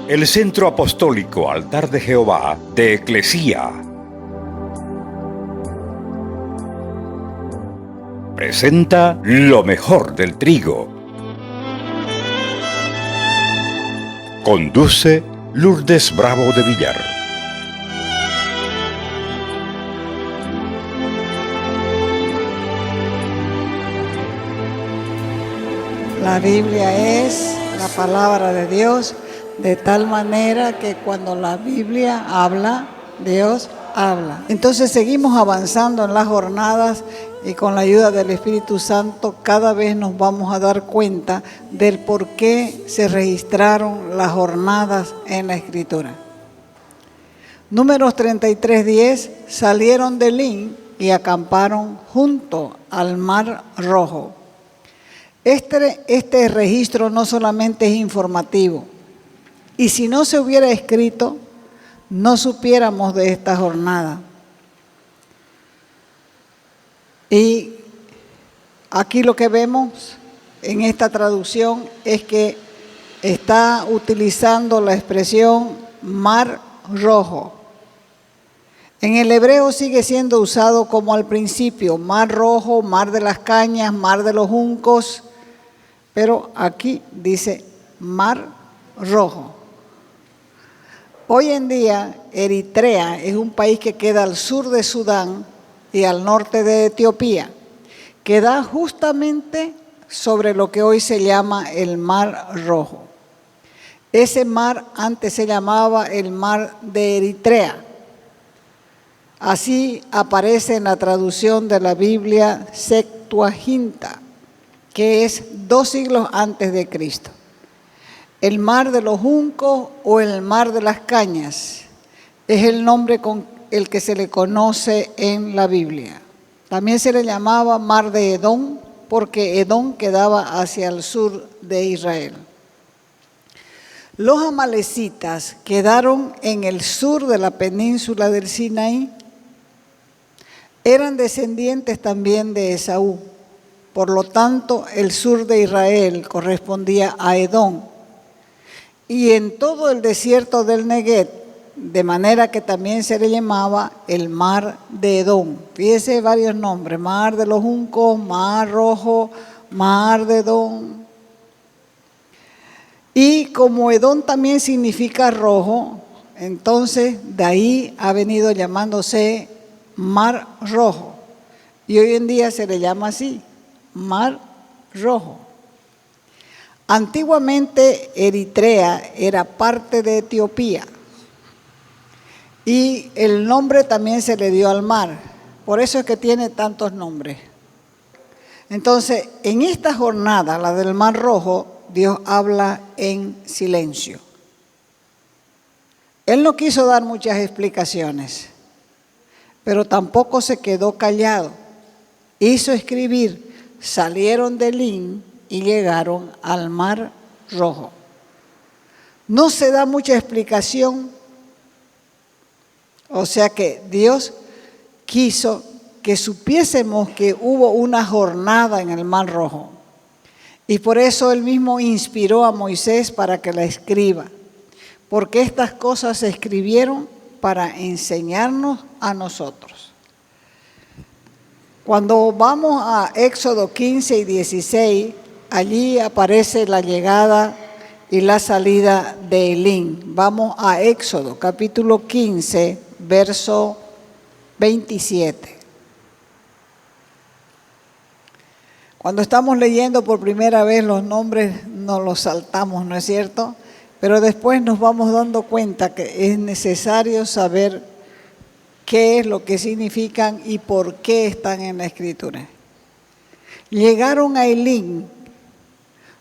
el Centro Apostólico Altar de Jehová de Eclesía presenta lo mejor del trigo. Conduce Lourdes Bravo de Villar. La Biblia es la palabra de Dios, de tal manera que cuando la Biblia habla, Dios habla. Entonces seguimos avanzando en las jornadas y con la ayuda del Espíritu Santo cada vez nos vamos a dar cuenta del por qué se registraron las jornadas en la Escritura. Números 33:10, salieron de Elim y acamparon junto al Mar Rojo. Este registro no solamente es informativo, y si no se hubiera escrito, no supiéramos de esta jornada. Y aquí lo que vemos en esta traducción es que está utilizando la expresión Mar Rojo. En el hebreo sigue siendo usado como al principio, Mar Rojo, Mar de las Cañas, Mar de los Juncos, pero aquí dice Mar Rojo. Hoy en día, Eritrea es un país que queda al sur de Sudán y al norte de Etiopía, que da justamente sobre lo que hoy se llama el Mar Rojo. Ese mar antes se llamaba el Mar de Eritrea. Así aparece en la traducción de la Biblia Septuaginta, que es 2 siglos antes de Cristo. El Mar de los Juncos o el Mar de las Cañas es el nombre con el que se le conoce en la Biblia. También se le llamaba Mar de Edom, porque Edom quedaba hacia el sur de Israel. Los amalecitas quedaron en el sur de la península del Sinaí. Eran descendientes también de Esaú. Por lo tanto, el sur de Israel correspondía a Edom. Y en todo el desierto del Negev, de manera que también se le llamaba el Mar de Edom. Fíjese varios nombres: Mar de los Juncos, Mar Rojo, Mar de Edom. Y como Edom también significa rojo, entonces de ahí ha venido llamándose Mar Rojo. Y hoy en día se le llama así, Mar Rojo. Antiguamente Eritrea era parte de Etiopía y el nombre también se le dio al mar, por eso es que tiene tantos nombres. Entonces, en esta jornada, la del Mar Rojo, Dios habla en silencio. Él no quiso dar muchas explicaciones, pero tampoco se quedó callado. Hizo escribir, salieron de Elim y llegaron al Mar Rojo. No se da mucha explicación, o sea que Dios quiso que supiésemos que hubo una jornada en el Mar Rojo. Y por eso Él mismo inspiró a Moisés para que la escriba, porque estas cosas se escribieron para enseñarnos a nosotros. Cuando vamos a Éxodo 15 y 16, allí aparece la llegada y la salida de Elim. Vamos a Éxodo, capítulo 15, verso 27. Cuando estamos leyendo por primera vez los nombres nos los saltamos, ¿no es cierto? Pero después nos vamos dando cuenta que es necesario saber qué es lo que significan y por qué están en la Escritura. Llegaron a Elim,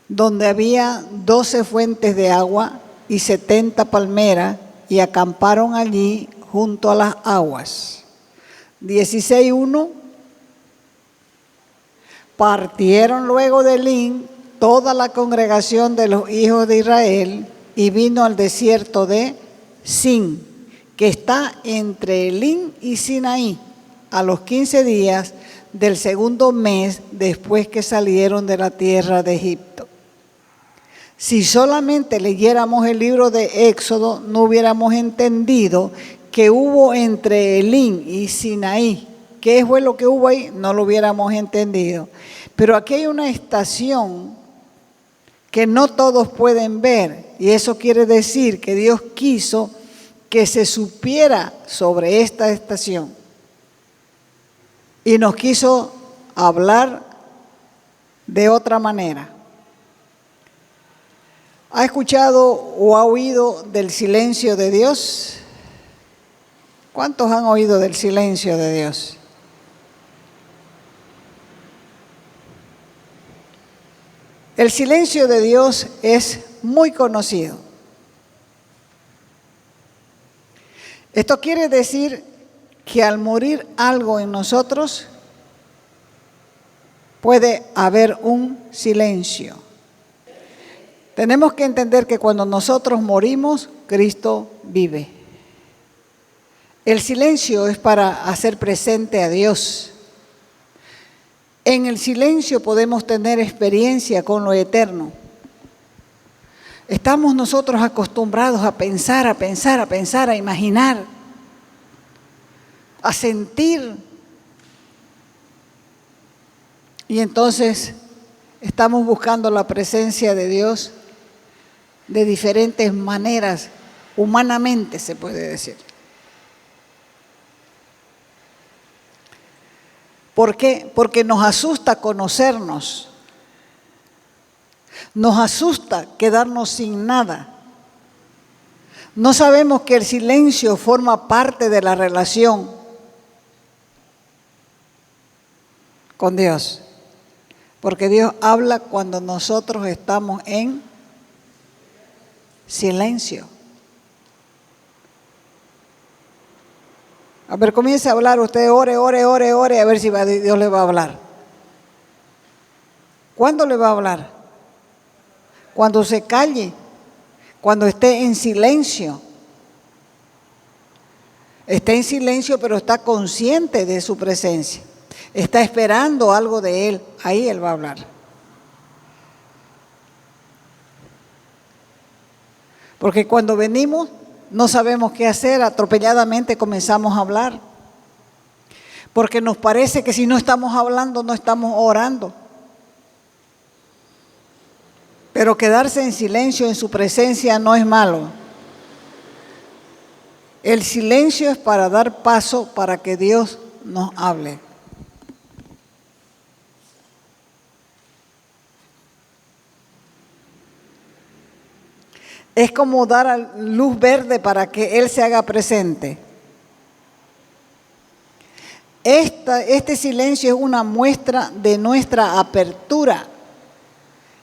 donde había 12 fuentes de agua y 70 palmeras, y acamparon allí junto a las aguas. 16:1. Partieron luego de Elim toda la congregación de los hijos de Israel y vino al desierto de Sin, que está entre Elim y Sinaí, a los 15 días del segundo mes después que salieron de la tierra de Egipto. Si solamente leyéramos el libro de Éxodo, no hubiéramos entendido que hubo entre Elín y Sinaí. ¿Qué fue lo que hubo ahí? No lo hubiéramos entendido. Pero aquí hay una estación que no todos pueden ver, y eso quiere decir que Dios quiso que se supiera sobre esta estación y nos quiso hablar de otra manera. ¿Ha escuchado o ha oído del silencio de Dios? ¿Cuántos han oído del silencio de Dios? El silencio de Dios es muy conocido. Esto quiere decir que al morir algo en nosotros, puede haber un silencio. Tenemos que entender que cuando nosotros morimos, Cristo vive. El silencio es para hacer presente a Dios. En el silencio podemos tener experiencia con lo eterno. Estamos nosotros acostumbrados a pensar, a imaginar, a sentir. Y entonces estamos buscando la presencia de Dios de diferentes maneras, humanamente se puede decir. ¿Por qué? Porque nos asusta conocernos. Nos asusta quedarnos sin nada. No sabemos que el silencio forma parte de la relación con Dios. Porque Dios habla cuando nosotros estamos en silencio. A ver, comience a hablar usted, ore, a ver si Dios le va a hablar. ¿Cuándo le va a hablar? Cuando se calle, cuando esté en silencio. Está en silencio, pero está consciente de su presencia. Está esperando algo de Él. Ahí Él va a hablar. Porque cuando venimos, no sabemos qué hacer, atropelladamente comenzamos a hablar. Porque nos parece que si no estamos hablando, no estamos orando. Pero quedarse en silencio en su presencia no es malo. El silencio es para dar paso para que Dios nos hable. Es como dar luz verde para que Él se haga presente. Este silencio es una muestra de nuestra apertura.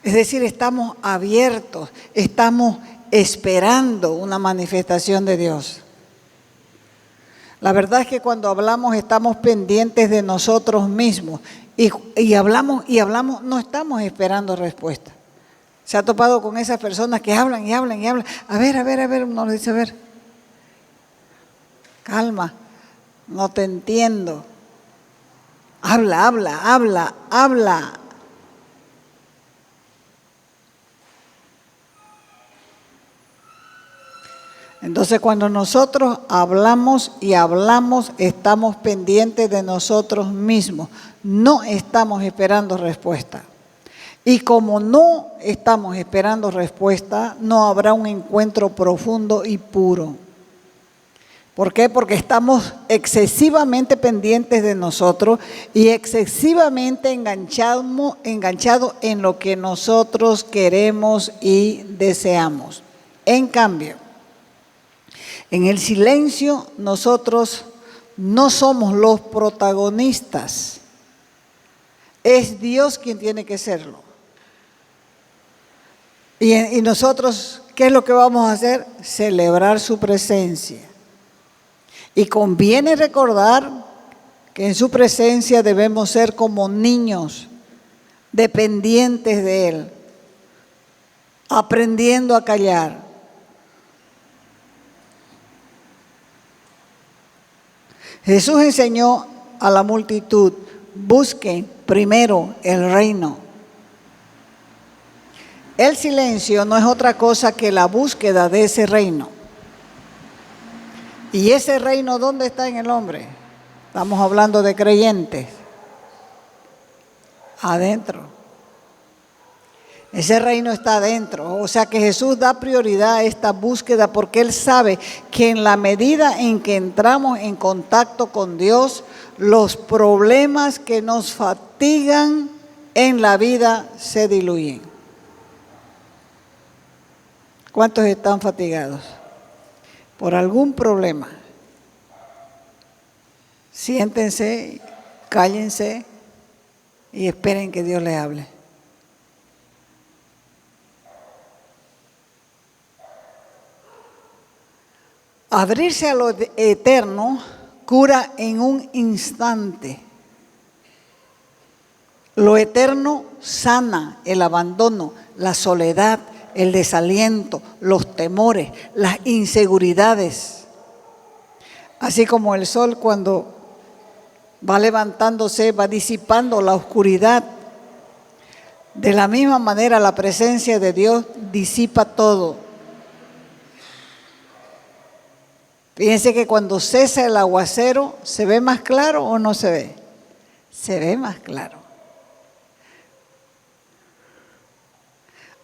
Es decir, estamos abiertos, estamos esperando una manifestación de Dios. La verdad es que cuando hablamos estamos pendientes de nosotros mismos y hablamos, no estamos esperando respuesta. ¿Se ha topado con esas personas que hablan y hablan y hablan? A ver, uno le dice, a ver, calma, no te entiendo. Habla. Entonces, cuando nosotros hablamos, estamos pendientes de nosotros mismos. No estamos esperando respuesta. Y como no estamos esperando respuesta, no habrá un encuentro profundo y puro. ¿Por qué? Porque estamos excesivamente pendientes de nosotros y excesivamente enganchados en lo que nosotros queremos y deseamos. En cambio, en el silencio nosotros no somos los protagonistas. Es Dios quien tiene que serlo. Y nosotros, ¿qué es lo que vamos a hacer? Celebrar su presencia. Y conviene recordar que en su presencia debemos ser como niños, dependientes de Él, aprendiendo a callar. Jesús enseñó a la multitud, busquen primero el reino. El silencio no es otra cosa que la búsqueda de ese reino. ¿Y ese reino dónde está en el hombre? Estamos hablando de creyentes. Adentro. Ese reino está adentro. O sea que Jesús da prioridad a esta búsqueda porque Él sabe que en la medida en que entramos en contacto con Dios, los problemas que nos fatigan en la vida se diluyen. ¿Cuántos están fatigados por algún problema? Siéntense, cállense y esperen que Dios les hable. Abrirse a lo eterno cura en un instante. Lo eterno sana el abandono, la soledad, el desaliento, los temores, las inseguridades. Así como el sol cuando va levantándose, va disipando la oscuridad. De la misma manera la presencia de Dios disipa todo. Fíjense que cuando cesa el aguacero, ¿se ve más claro o no se ve? Se ve más claro.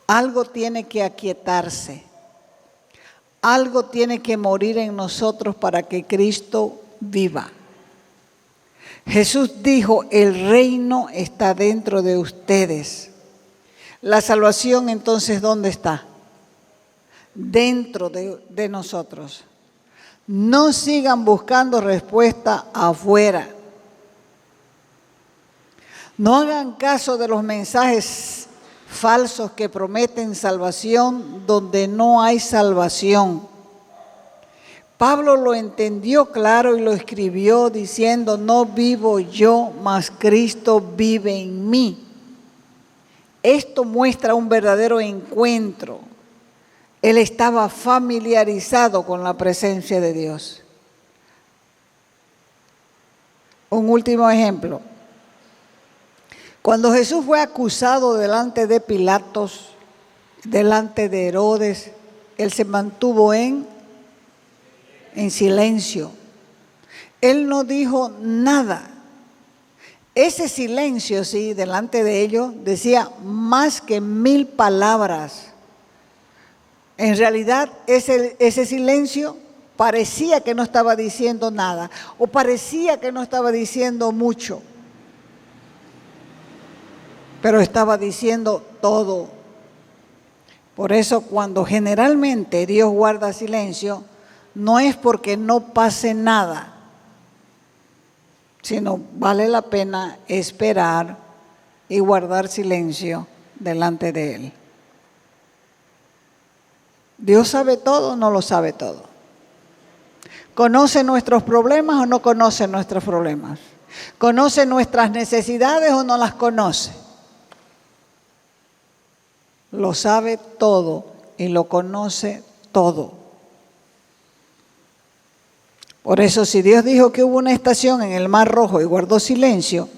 Algo tiene que aquietarse. Algo tiene que morir en nosotros para que Cristo viva. Jesús dijo, el reino está dentro de ustedes. La salvación entonces, ¿dónde está? Dentro de nosotros. No sigan buscando respuesta afuera. No hagan caso de los mensajes falsos que prometen salvación donde no hay salvación. Pablo lo entendió claro y lo escribió diciendo, no vivo yo, mas Cristo vive en mí. Esto muestra un verdadero encuentro. Él estaba familiarizado con la presencia de Dios. Un último ejemplo. Cuando Jesús fue acusado delante de Pilatos, delante de Herodes, Él se mantuvo en silencio. Él no dijo nada. Ese silencio, sí, delante de ellos, decía más que 1000 palabras. En realidad, ese silencio parecía que no estaba diciendo nada, o parecía que no estaba diciendo mucho, pero estaba diciendo todo. Por eso, cuando generalmente Dios guarda silencio, no es porque no pase nada, sino vale la pena esperar y guardar silencio delante de Él. ¿Dios sabe todo o no lo sabe todo? ¿Conoce nuestros problemas o no conoce nuestros problemas? ¿Conoce nuestras necesidades o no las conoce? Lo sabe todo y lo conoce todo. Por eso, si Dios dijo que hubo una estación en el Mar Rojo y guardó silencio,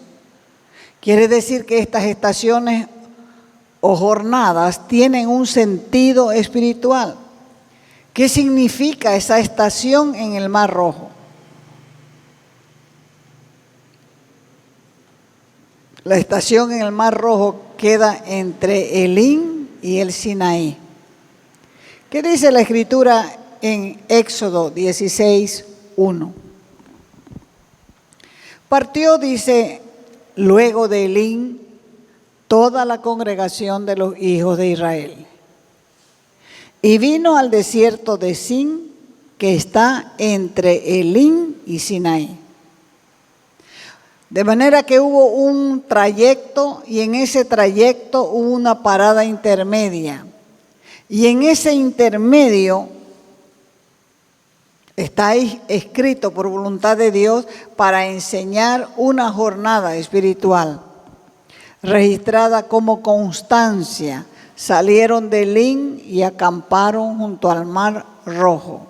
quiere decir que estas estaciones o jornadas tienen un sentido espiritual. ¿Qué significa esa estación en el Mar Rojo? La estación en el Mar Rojo queda entre Elín y el Sinaí. ¿Qué dice la Escritura en Éxodo 16:1? Partió, dice, luego de Elín, toda la congregación de los hijos de Israel. Y vino al desierto de Sin, que está entre Elín y Sinaí. De manera que hubo un trayecto y en ese trayecto hubo una parada intermedia. Y en ese intermedio está ahí escrito por voluntad de Dios para enseñar una jornada espiritual, registrada como constancia. Salieron de Elín y acamparon junto al Mar Rojo.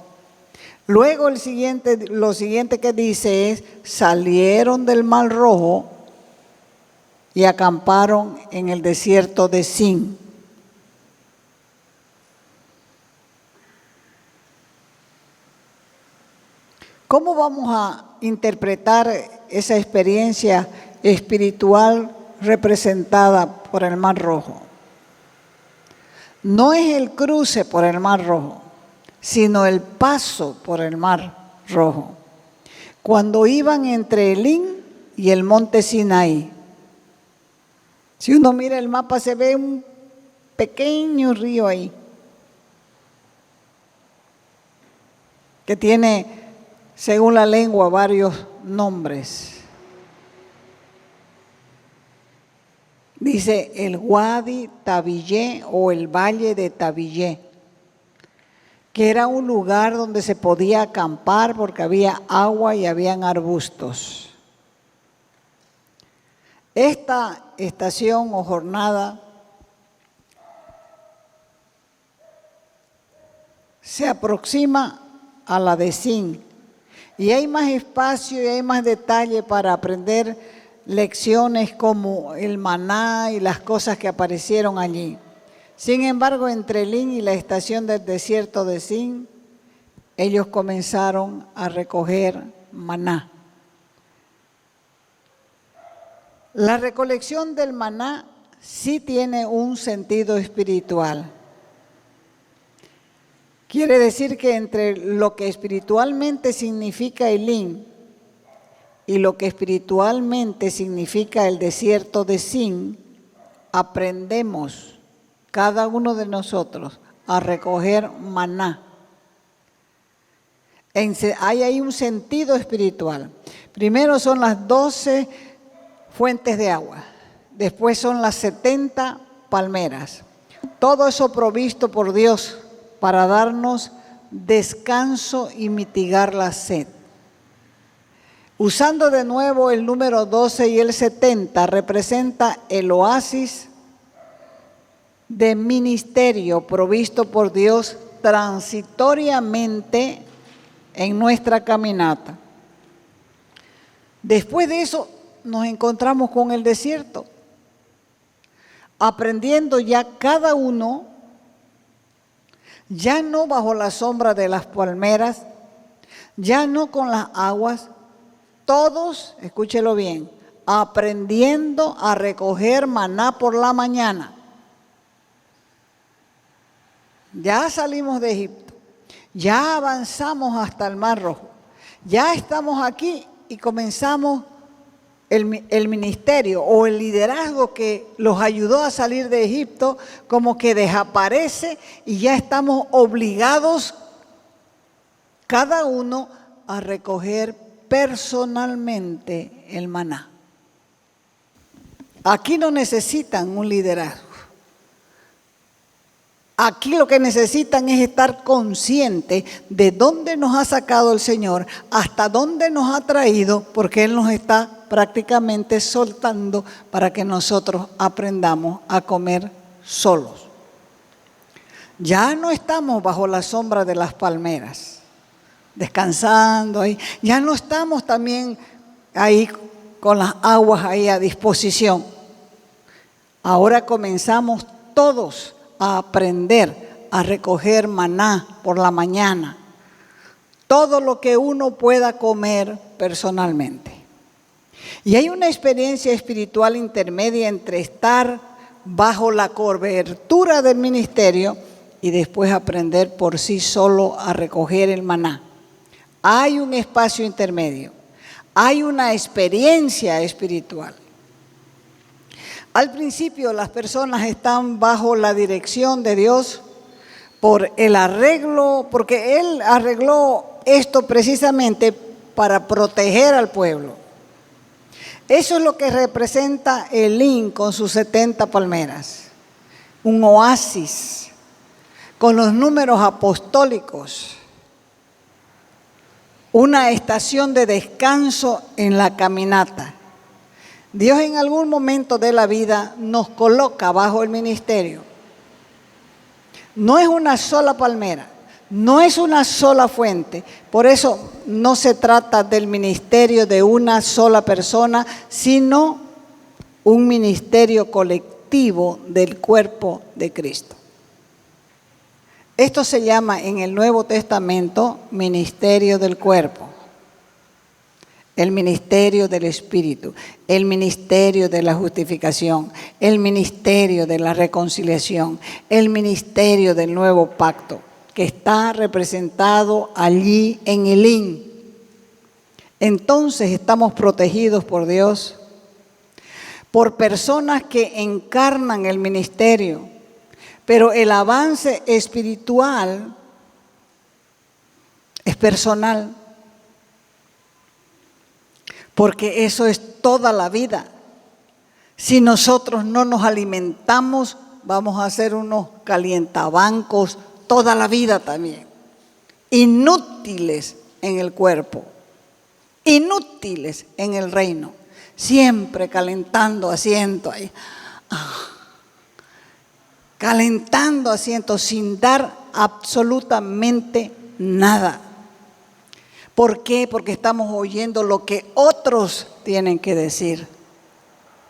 Luego lo siguiente que dice es, salieron del Mar Rojo y acamparon en el desierto de Sin. ¿Cómo vamos a interpretar esa experiencia espiritual representada por el Mar Rojo? No es el cruce por el Mar Rojo, sino el paso por el Mar Rojo. Cuando iban entre Elín y el monte Sinaí. Si uno mira el mapa se ve un pequeño río ahí, que tiene, según la lengua, varios nombres. Dice el Wadi Tabillé o el Valle de Tabillé, que era un lugar donde se podía acampar porque había agua y habían arbustos. Esta estación o jornada se aproxima a la de Sin y hay más espacio y hay más detalle para aprender lecciones como el maná y las cosas que aparecieron allí. Sin embargo, entre Elín y la estación del desierto de Sin, ellos comenzaron a recoger maná. La recolección del maná sí tiene un sentido espiritual. Quiere decir que entre lo que espiritualmente significa Elín y lo que espiritualmente significa el desierto de Sin, aprendemos cada uno de nosotros a recoger maná. Hay ahí un sentido espiritual. Primero son las 12 fuentes de agua, después son las 70 palmeras. Todo eso provisto por Dios para darnos descanso y mitigar la sed. Usando de nuevo el número 12 y el 70, representa el oasis de ministerio provisto por Dios transitoriamente en nuestra caminata. Después de eso nos encontramos con el desierto, aprendiendo ya cada uno, ya no bajo la sombra de las palmeras, ya no con las aguas, todos, escúchelo bien, aprendiendo a recoger maná por la mañana. Ya salimos de Egipto, ya avanzamos hasta el Mar Rojo, ya estamos aquí y comenzamos el ministerio o el liderazgo que los ayudó a salir de Egipto, como que desaparece y ya estamos obligados cada uno a recoger personalmente el maná. Aquí no necesitan un liderazgo. Aquí lo que necesitan es estar conscientes de dónde nos ha sacado el Señor, hasta dónde nos ha traído, porque Él nos está prácticamente soltando para que nosotros aprendamos a comer solos. Ya no estamos bajo la sombra de las palmeras, descansando ahí. Ya no estamos también ahí con las aguas ahí a disposición. Ahora comenzamos todos a aprender a recoger maná por la mañana. Todo lo que uno pueda comer personalmente. Y hay una experiencia espiritual intermedia entre estar bajo la cobertura del ministerio y después aprender por sí solo a recoger el maná. Hay un espacio intermedio. Hay una experiencia espiritual. Al principio las personas están bajo la dirección de Dios por el arreglo, porque Él arregló esto precisamente para proteger al pueblo. Eso es lo que representa Elín con sus 70 palmeras. Un oasis con los números apostólicos. Una estación de descanso en la caminata. Dios en algún momento de la vida nos coloca bajo el ministerio. No es una sola palmera, no es una sola fuente. Por eso no se trata del ministerio de una sola persona, sino un ministerio colectivo del cuerpo de Cristo. Esto se llama en el Nuevo Testamento ministerio del cuerpo. el ministerio del Espíritu, el ministerio de la justificación, el ministerio de la reconciliación, el ministerio del nuevo pacto, que está representado allí en Elín. Entonces estamos protegidos por Dios, por personas que encarnan el ministerio, pero el avance espiritual es personal. Porque eso es toda la vida. Si nosotros no nos alimentamos, vamos a ser unos calientabancos toda la vida también. Inútiles en el cuerpo, inútiles en el reino. Siempre calentando asiento ahí. Calentando asiento sin dar absolutamente nada. ¿Por qué? Porque estamos oyendo lo que otros tienen que decir.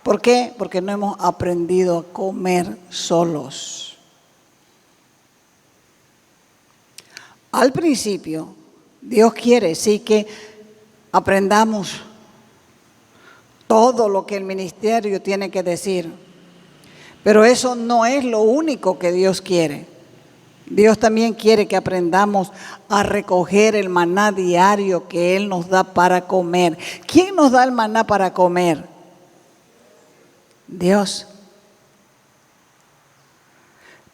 ¿Por qué? Porque no hemos aprendido a comer solos. Al principio, Dios quiere, sí, que aprendamos todo lo que el ministerio tiene que decir. Pero eso no es lo único que Dios quiere. Dios también quiere que aprendamos a recoger el maná diario que Él nos da para comer. ¿Quién nos da el maná para comer? Dios.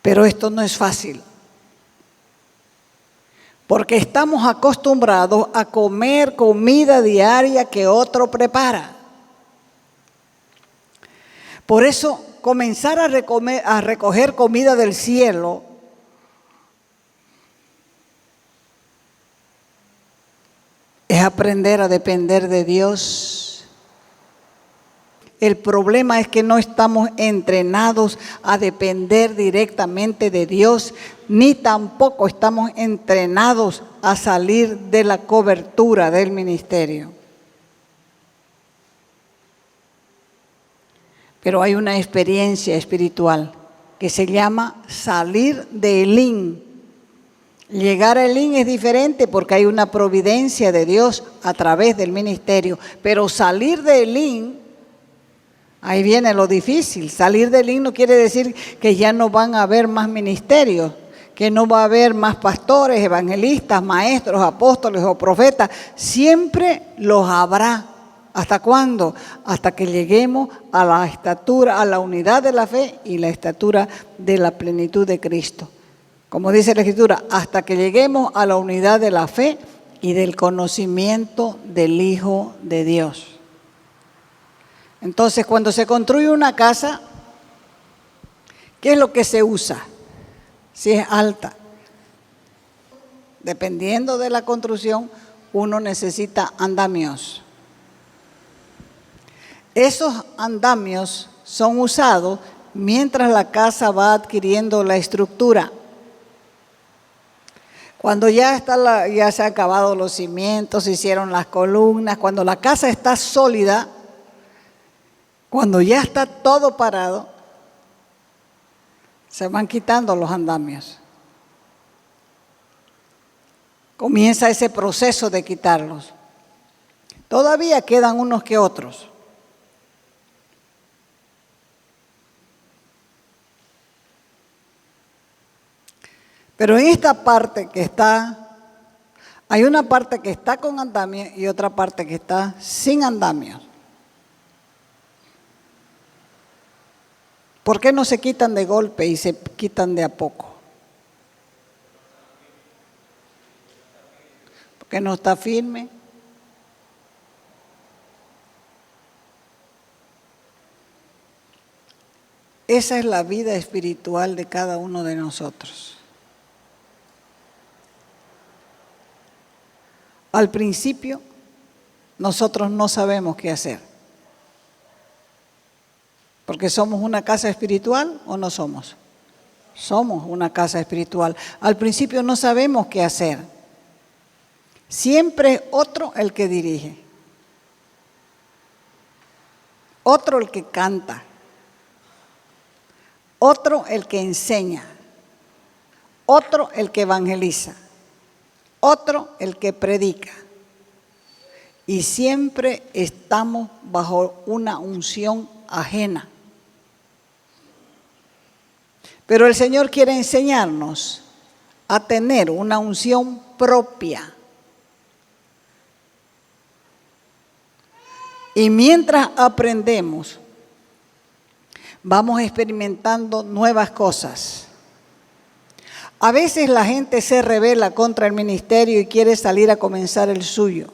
Pero esto no es fácil. Porque estamos acostumbrados a comer comida diaria que otro prepara. Por eso, comenzar a recoger comida del cielo es aprender a depender de Dios. El problema es que no estamos entrenados a depender directamente de Dios, ni tampoco estamos entrenados a salir de la cobertura del ministerio. Pero hay una experiencia espiritual que se llama salir de Elín. Llegar a Elín es diferente porque hay una providencia de Dios a través del ministerio. Pero salir de Elín, ahí viene lo difícil. Salir de Elín no quiere decir que ya no van a haber más ministerios, que no va a haber más pastores, evangelistas, maestros, apóstoles o profetas. Siempre los habrá. ¿Hasta cuándo? Hasta que lleguemos a la estatura, a la unidad de la fe y la estatura de la plenitud de Cristo. Como dice la Escritura, hasta que lleguemos a la unidad de la fe y del conocimiento del Hijo de Dios. Entonces, cuando se construye una casa, ¿qué es lo que se usa? Si es alta. Dependiendo de la construcción, uno necesita andamios. Esos andamios son usados mientras la casa va adquiriendo la estructura. Cuando ya se han acabado los cimientos, se hicieron las columnas, cuando la casa está sólida, cuando ya está todo parado, se van quitando los andamios. Comienza ese proceso de quitarlos. Todavía quedan unos que otros. Pero en esta parte que está, hay una parte que está con andamios y otra parte que está sin andamios. ¿Por qué no se quitan de golpe y se quitan de a poco? Porque no está firme. Esa es la vida espiritual de cada uno de nosotros. Al principio, nosotros no sabemos qué hacer. Porque somos una casa espiritual o no somos. Somos una casa espiritual. Al principio no sabemos qué hacer. Siempre es otro el que dirige. Otro el que canta. Otro el que enseña. Otro el que evangeliza. Otro el que predica. y siempre estamos bajo una unción ajena. Pero el Señor quiere enseñarnos a tener una unción propia. Y mientras aprendemos, vamos experimentando nuevas cosas. A veces la gente se rebela contra el ministerio y quiere salir a comenzar el suyo,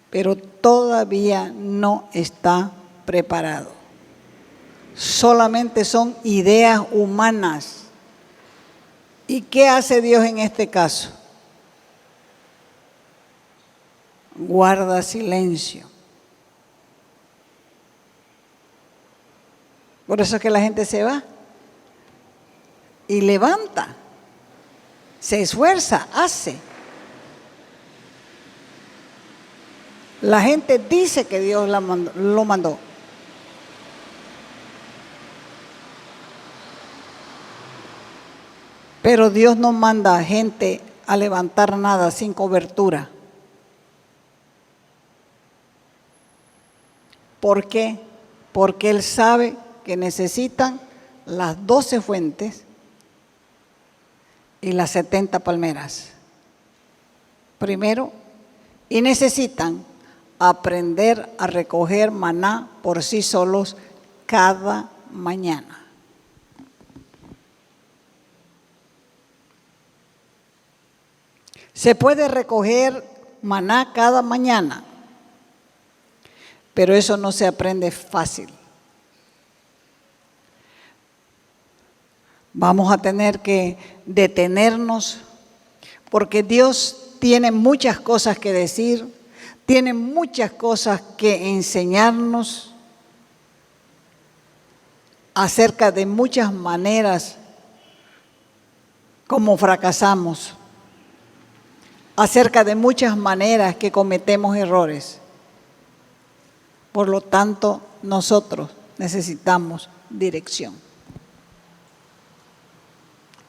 pero todavía no está preparado. Solamente son ideas humanas. ¿Y qué hace Dios en este caso? Guarda silencio. Por eso es que la gente se va y levanta, se esfuerza, hace. La gente dice que Dios lo mandó. Pero Dios no manda a gente a levantar nada sin cobertura. ¿Por qué? Porque Él sabe que necesitan las 12 fuentes y las 70 palmeras. Primero, y necesitan aprender a recoger maná por sí solos cada mañana. Se puede recoger maná cada mañana, pero eso no se aprende fácil. Vamos a tener que detenernos porque Dios tiene muchas cosas que decir, tiene muchas cosas que enseñarnos acerca de muchas maneras como fracasamos, acerca de muchas maneras que cometemos errores. Por lo tanto, nosotros necesitamos dirección.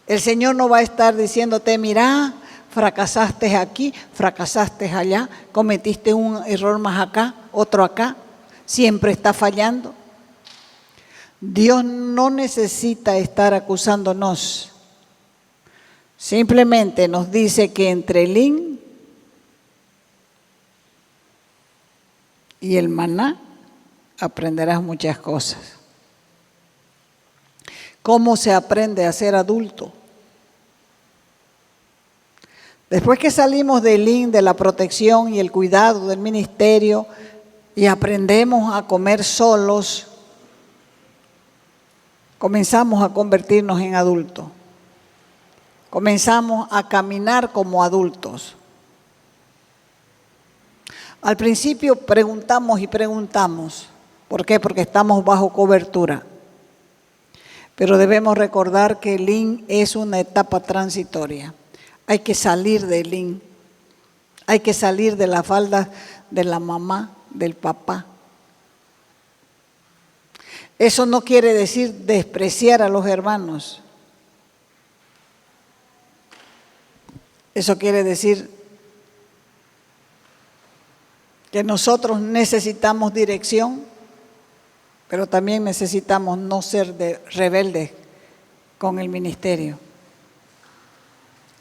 El Señor no va a estar diciéndote, mira, fracasaste aquí, fracasaste allá, cometiste un error más acá, otro acá, siempre está fallando. Dios no necesita estar acusándonos. Simplemente nos dice que entre el lin y el maná aprenderás muchas cosas. ¿Cómo se aprende a ser adulto? Después que salimos del lin, de la protección y el cuidado del ministerio y aprendemos a comer solos, comenzamos a convertirnos en adultos. Comenzamos a caminar como adultos. Al principio preguntamos y preguntamos. ¿Por qué? Porque estamos bajo cobertura. Pero debemos recordar que el lin es una etapa transitoria. Hay que salir del lin. Hay que salir de la falda de la mamá, del papá. Eso no quiere decir despreciar a los hermanos. Eso quiere decir que nosotros necesitamos dirección, pero también necesitamos no ser rebeldes con el ministerio.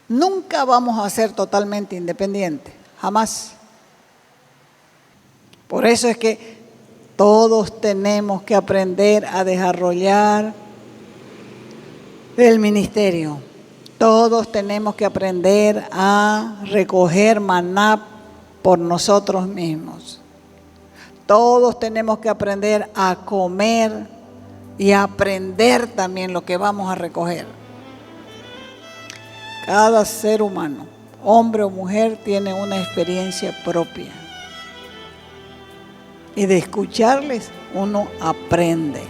Nunca vamos a ser totalmente independientes, jamás. Por eso es que todos tenemos que aprender a desarrollar el ministerio. Todos tenemos que aprender a recoger maná por nosotros mismos. Todos tenemos que aprender a comer y a aprender también lo que vamos a recoger. Cada ser humano, hombre o mujer, tiene una experiencia propia. Y de escucharles uno aprende.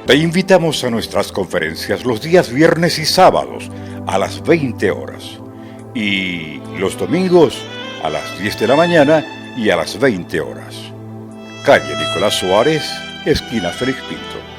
Te invitamos a nuestras conferencias los días viernes y sábados a las 20 horas y los domingos a las 10 de la mañana y a las 20 horas. Calle Nicolás Suárez, esquina Félix Pinto.